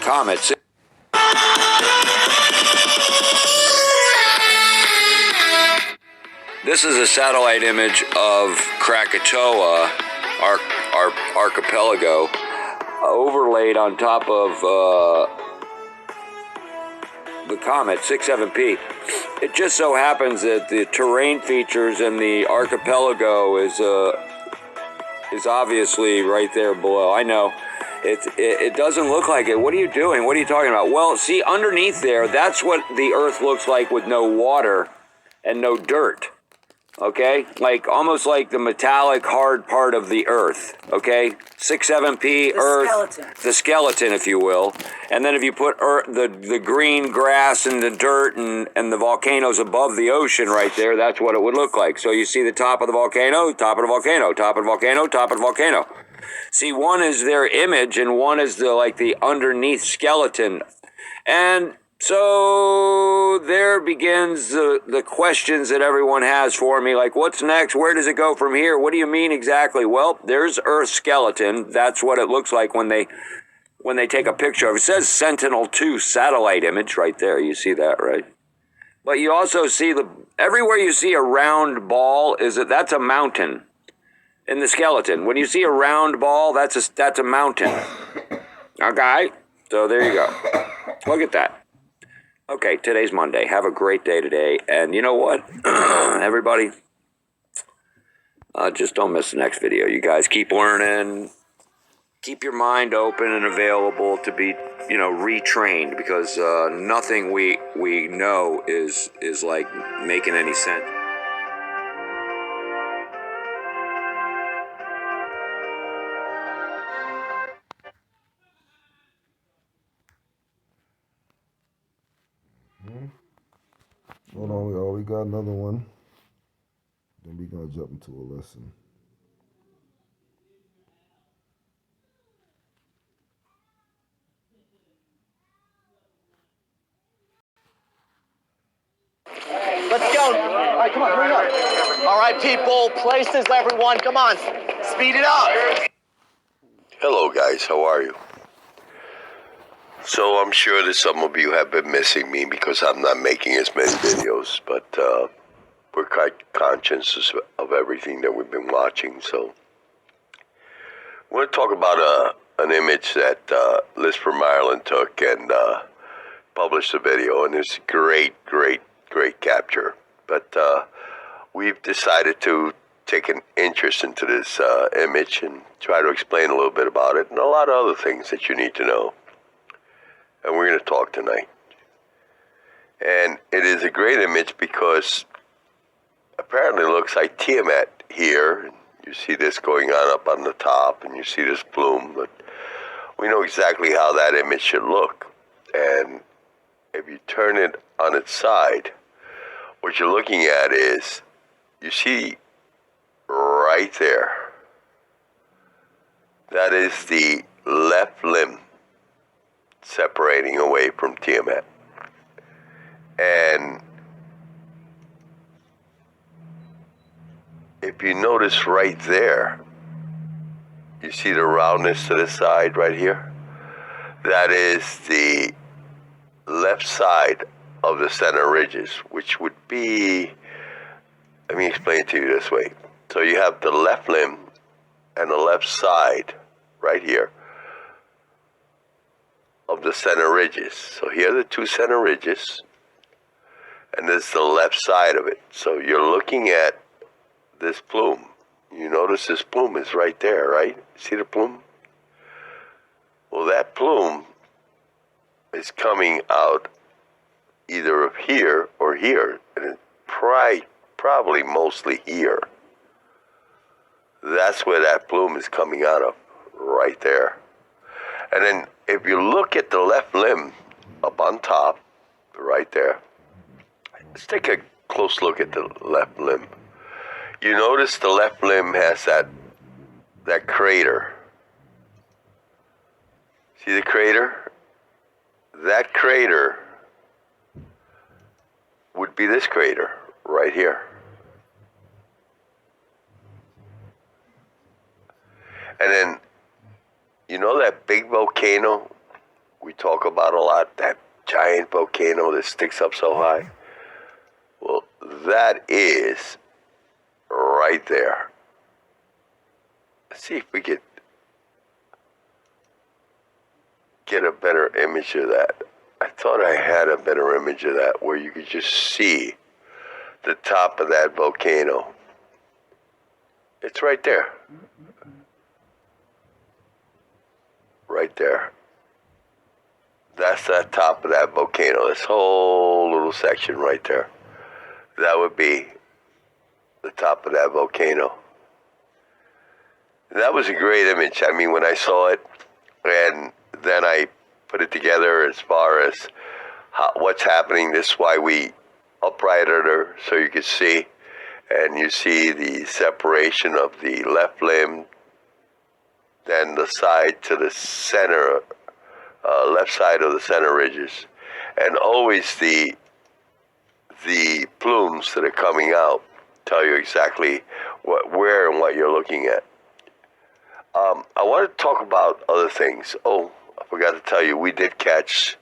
comet. This is a satellite image of Krakatoa, our archipelago, overlaid on top of the comet 67P. It just so happens that the terrain features in the archipelago is obviously right there below. I know it doesn't look like it. What are you doing? What are you talking about? Well, see, underneath there, that's what the Earth looks like with no water and no dirt. Okay, like almost like the metallic hard part of the Earth. Okay, 67P Earth, skeleton. The skeleton, if you will. And then if you put the green grass and the dirt and the volcanoes above the ocean right there, that's what it would look like. So you see the top of the volcano, top of the volcano, top of the volcano, top of the volcano. See, one is their image and one is the underneath skeleton. And so there begins the questions that everyone has for me, like what's next? Where does it go from here? What do you mean exactly? Well, there's Earth's skeleton. That's what it looks like when they take a picture of it. It says Sentinel-2 satellite image right there. You see that, right? But you also see everywhere you see a round ball that's a mountain in the skeleton. When you see a round ball, that's a mountain. Okay? So there you go. Look at that. Okay, today's Monday. Have a great day today. And you know what? Everybody, just don't miss the next video. You guys keep learning. Keep your mind open and available to be, retrained, because nothing we know is like making any sense. Hold on, we got another one. Then we're gonna jump into a lesson. Let's go. All right, come on, hurry up. All right, people, places, everyone, come on, speed it up. Hello, guys. How are you? So I'm sure that some of you have been missing me because I'm not making as many videos, but we're quite conscious of everything that we've been watching. So we're going to talk about an image that Liz from Ireland took and published a video, and it's great capture. But we've decided to take an interest into this image and try to explain a little bit about it and a lot of other things that you need to know. And we're going to talk tonight. And it is a great image because apparently it looks like Tiamat here. You see this going on up on the top, and you see this plume, but we know exactly how that image should look. And if you turn it on its side, what you're looking at is, you see right there, that is the left limb separating away from Tiamat. And if you notice right there, you see the roundness to the side right here? That is the left side of the center ridges, which would be, let me explain it to you this way. So you have the left limb and the left side right here of the center ridges. So here are the two center ridges, and this is the left side of it. So you're looking at this plume. You notice this plume is right there, right? See the plume? Well, that plume is coming out either of here or here, and it's probably mostly here. That's where that plume is coming out of, right there. And then if you look at the left limb up on top, right there, let's take a close look at the left limb. You notice the left limb has that crater. See the crater? That crater would be this crater right here. And then, you know that big volcano we talk about a lot, that giant volcano that sticks up so high. Well, that is right there. Let's see if we could get a better image of that. I thought I had a better image of that where you could just see the top of that volcano. It's right there. Right there. That's the top of that volcano. This whole little section right there. That would be the top of that volcano. That was a great image. I mean, when I saw it, and then I put it together as far as what's happening. This is why we uprighted her so you could see. And you see the separation of the left limb, then the side to the center, left side of the center ridges, and always the plumes that are coming out tell you exactly where and what you're looking at. I want to talk about other things. Oh, I forgot to tell you, we did catch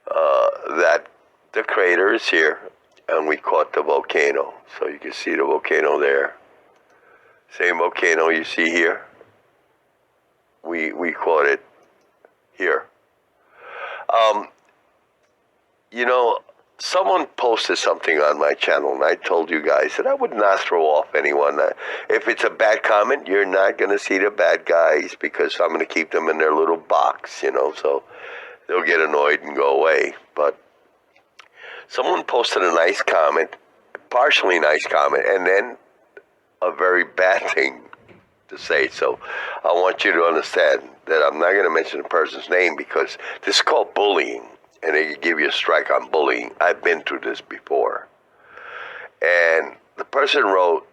that the crater is here, and we caught the volcano. So you can see the volcano there. Same volcano you see here. We caught it here. You know, someone posted something on my channel, and I told you guys that I would not throw off anyone. If it's a bad comment, you're not going to see the bad guys because I'm going to keep them in their little box, you know, so they'll get annoyed and go away. But someone posted a nice comment, partially nice comment, and then a very bad thing to say. So I want you to understand that I'm not going to mention the person's name because this is called bullying, and they can give you a strike on bullying. I've been through this before. And the person wrote,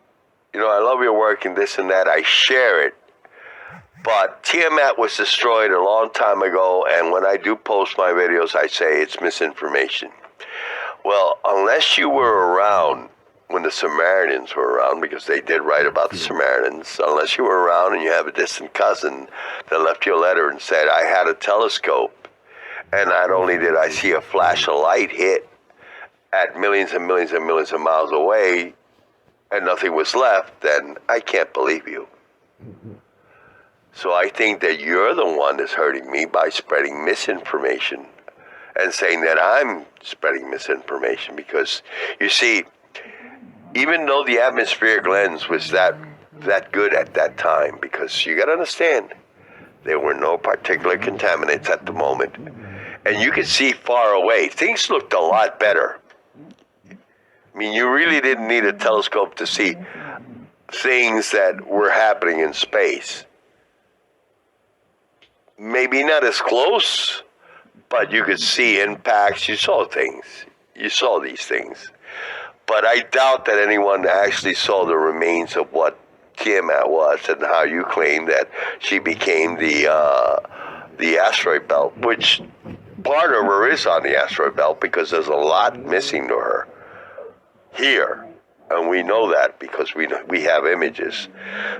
you know, I love your work and this and that. I share it. But Tiamat was destroyed a long time ago, and when I do post my videos, I say it's misinformation. Well, unless you were around when the Samaritans were around, because they did write about the Samaritans, unless you were around and you have a distant cousin that left you a letter and said, I had a telescope, and not only did I see a flash of light hit at millions and millions and millions of miles away, and nothing was left, then I can't believe you. So I think that you're the one that's hurting me by spreading misinformation and saying that I'm spreading misinformation, because you see, even though the atmospheric lens was that good at that time, because you got to understand, there were no particulate contaminants at the moment, and you could see far away. Things looked a lot better. I mean, you really didn't need a telescope to see things that were happening in space. Maybe not as close, but you could see impacts. You saw things. You saw these things. But I doubt that anyone actually saw the remains of what Tiamat was and how you claim that she became the asteroid belt, which part of her is on the asteroid belt because there's a lot missing to her here. And we know that because we have images.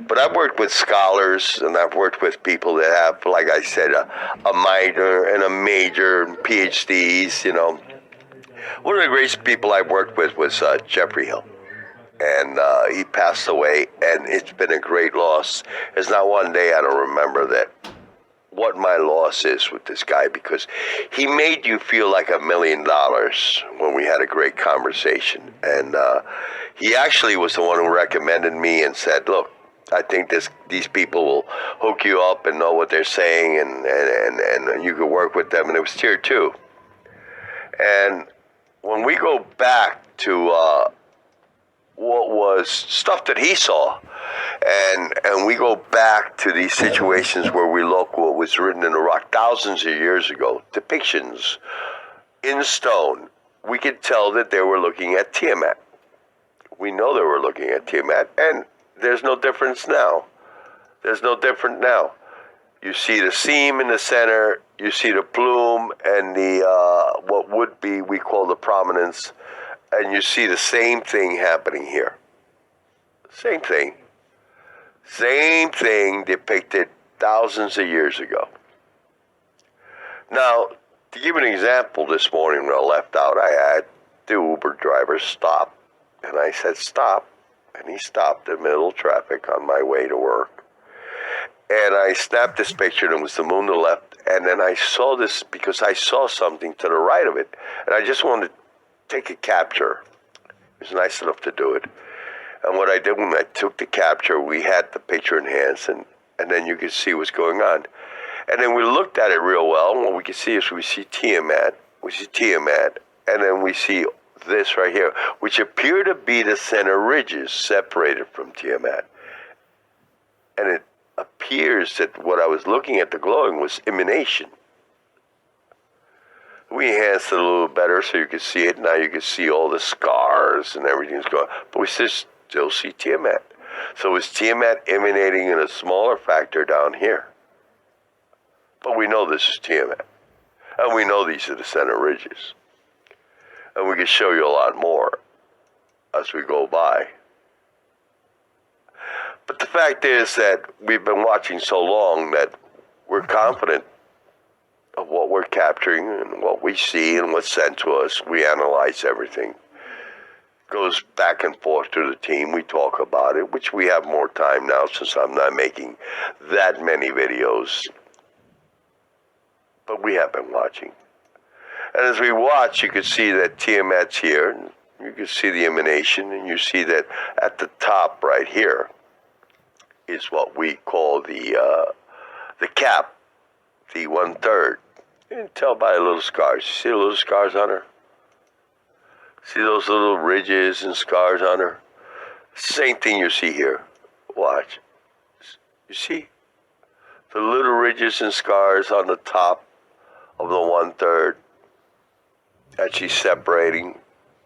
But I've worked with scholars, and I've worked with people that have, like I said, a minor and a major, and PhDs, you know. One of the greatest people I worked with was Jeffrey Hill. And he passed away, and it's been a great loss. There's not one day I don't remember that what my loss is with this guy, because he made you feel like $1 million when we had a great conversation. And he actually was the one who recommended me and said, look, I think these people will hook you up and know what they're saying, and you can work with them. And it was tier 2. And when we go back to what was stuff that he saw, and we go back to these situations where we look what was written in the rock thousands of years ago, depictions in stone, we could tell that they were looking at Tiamat. We know they were looking at Tiamat, and there's no difference now. There's no different now. You see the seam in the center, you see the plume and the what would be, we call the prominence, and you see the same thing happening here. Same thing. Same thing depicted thousands of years ago. Now, to give an example, this morning when I left out, I had the Uber driver stop. And I said, stop. And he stopped in the middle of traffic on my way to work. And I snapped this picture, and it was the moon to the left. And then I saw this because I saw something to the right of it. And I just wanted to take a capture. It was nice enough to do it. And what I did when I took the capture, we had the picture enhanced, and then you could see what's going on. And then we looked at it real well, and what we can see is we see Tiamat, and then we see this right here, which appear to be the center ridges separated from Tiamat. And it appears that what I was looking at, the glowing, was emanation. We enhanced it a little better so you could see it. Now you can see all the scars and everything's going, but we still see Tiamat. So is Tiamat emanating in a smaller factor down here? But we know this is Tiamat. And we know these are the center ridges. And we can show you a lot more as we go by. But the fact is that we've been watching so long that we're confident of what we're capturing and what we see and what's sent to us. We analyze everything. Goes back and forth to the team. We talk about it, which we have more time now since I'm not making that many videos. But we have been watching. And as we watch, you can see that Tiamat's here. And you can see the emanation, and you see that at the top right here is what we call the cap, the 1/3. You can tell by the little scars. You see the little scars on her? See those little ridges and scars on her? Same thing you see here. Watch. You see? The little ridges and scars on the top of the 1/3 that she's separating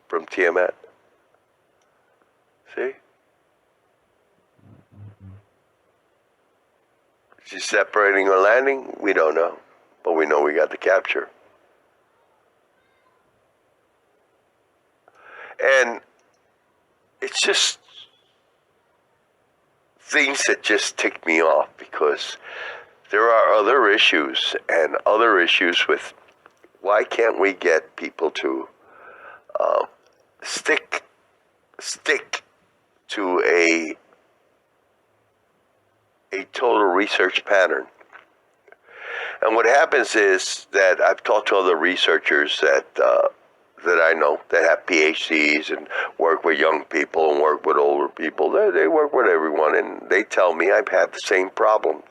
from Tiamat. See? She's separating or landing? We don't know. But we know we got the capture. And it's just things that just tick me off, because there are other issues and other issues with why can't we get people to stick to a total research pattern. And what happens is that I've talked to other researchers that I know that have PhDs and work with young people and work with older people. They work with everyone, and they tell me I've had the same problem.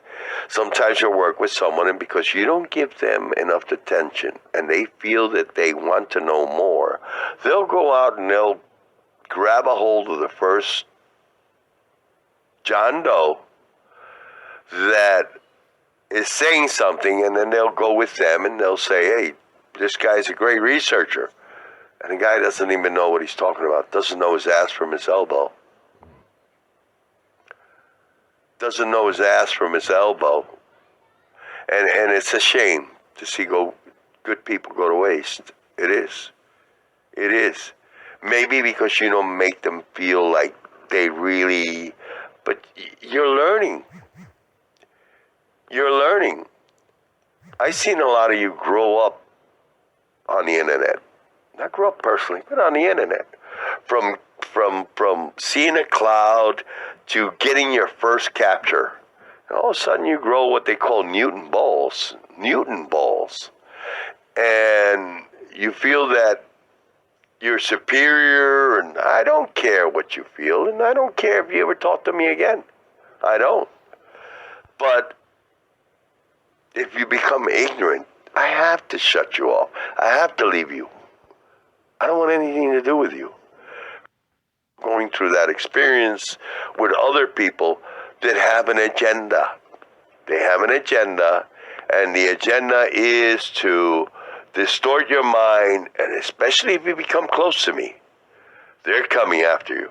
Sometimes you'll work with someone, and because you don't give them enough attention and they feel that they want to know more, they'll go out and they'll grab a hold of the first John Doe that is saying something, and then they'll go with them and they'll say, hey, this guy's a great researcher. And the guy doesn't even know what he's talking about, doesn't know his ass from his elbow. Doesn't know his ass from his elbow. And it's a shame to see good people go to waste. It is. It is. Maybe because you don't make them feel like they really, but you're learning. You're learning. I've seen a lot of you grow up on the internet. Not grow up personally, but on the internet. From seeing a cloud to getting your first capture. And all of a sudden you grow what they call Newton balls. Newton balls. And you feel that you're superior, and I don't care what you feel, and I don't care if you ever talk to me again. I don't. But if you become ignorant, I have to shut you off. I have to leave you. I don't want anything to do with you. Going through that experience with other people that have an agenda. They have an agenda, and the agenda is to distort your mind, and especially if you become close to me, they're coming after you.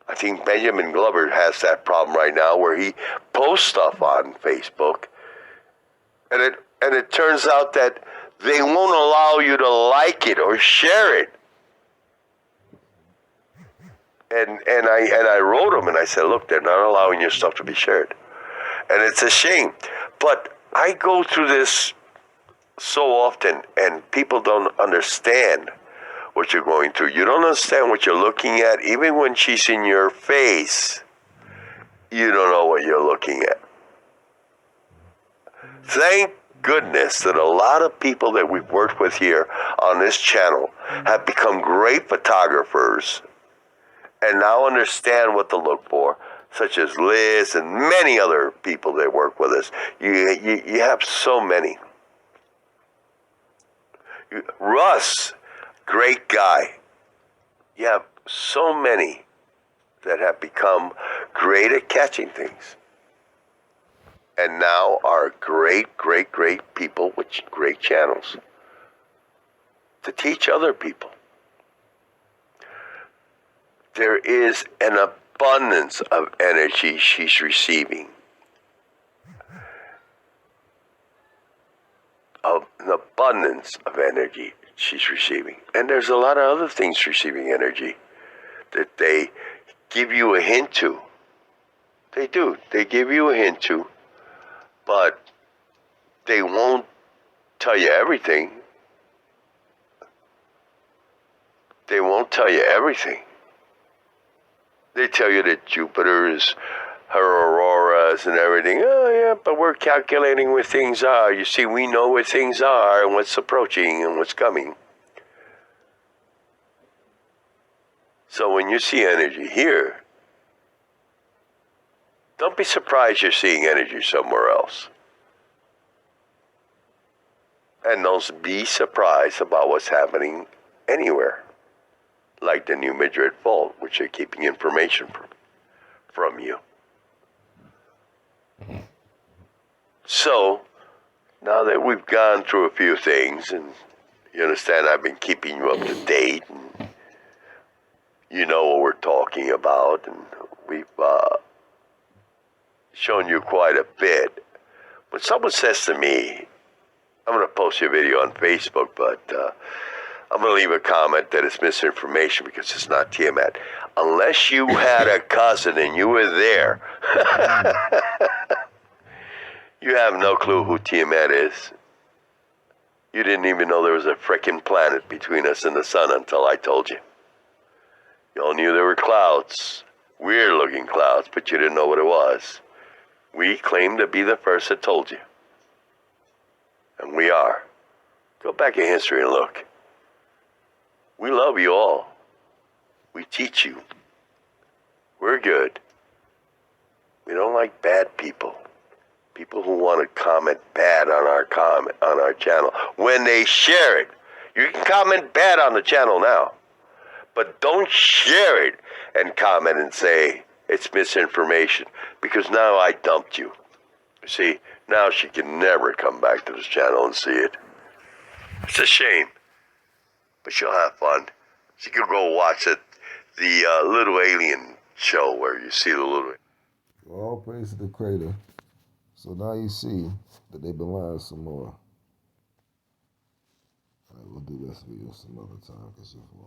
I think Benjamin Glover has that problem right now, where he posts stuff on Facebook, and it turns out that they won't allow you to like it or share it. And I wrote them and I said, look, they're not allowing your stuff to be shared. And it's a shame. But I go through this so often, and people don't understand what you're going through. You don't understand what you're looking at. Even when she's in your face, you don't know what you're looking at. Thank goodness that a lot of people that we've worked with here on this channel have become great photographers and now understand what to look for, such as Liz and many other people that work with us. You have so many. Russ, great guy. You have so many that have become great at catching things. And now are great, great, great people with great channels to teach other people. There is an abundance of energy she's receiving. An abundance of energy she's receiving. And there's a lot of other things receiving energy that they give you a hint to. They do. They give you a hint to, but they won't tell you everything. They won't tell you everything. They tell you that Jupiter is her auroras and everything. Oh, yeah, but we're calculating where things are. You see, we know where things are and what's approaching and what's coming. So when you see energy here, don't be surprised you're seeing energy somewhere else. And don't be surprised about what's happening anywhere. Like the New Madrid Vault, which are keeping information from you. So, now that we've gone through a few things, and you understand I've been keeping you up to date, and you know what we're talking about, and we've shown you quite a bit. When someone says to me, I'm going to post your video on Facebook, but I'm going to leave a comment that it's misinformation because it's not Tiamat. Unless you had a cousin and you were there, you have no clue who Tiamat is. You didn't even know there was a frickin' planet between us and the sun until I told you. You all knew there were clouds, weird looking clouds, but you didn't know what it was. We claim to be the first that told you. And we are. Go back in history and look. We love you all. We teach you. We're good. We don't like bad people. People who want to comment bad on our channel. When they share it, you can comment bad on the channel now, but don't share it and comment and say it's misinformation, because now I dumped you. See, now she can never come back to this channel and see it. It's a shame, but she'll have fun. She can go watch it, the Little Alien show where you see the little. All praise to the Creator. So now you see that they've been lying some more. All right, we'll do this video some other time because it's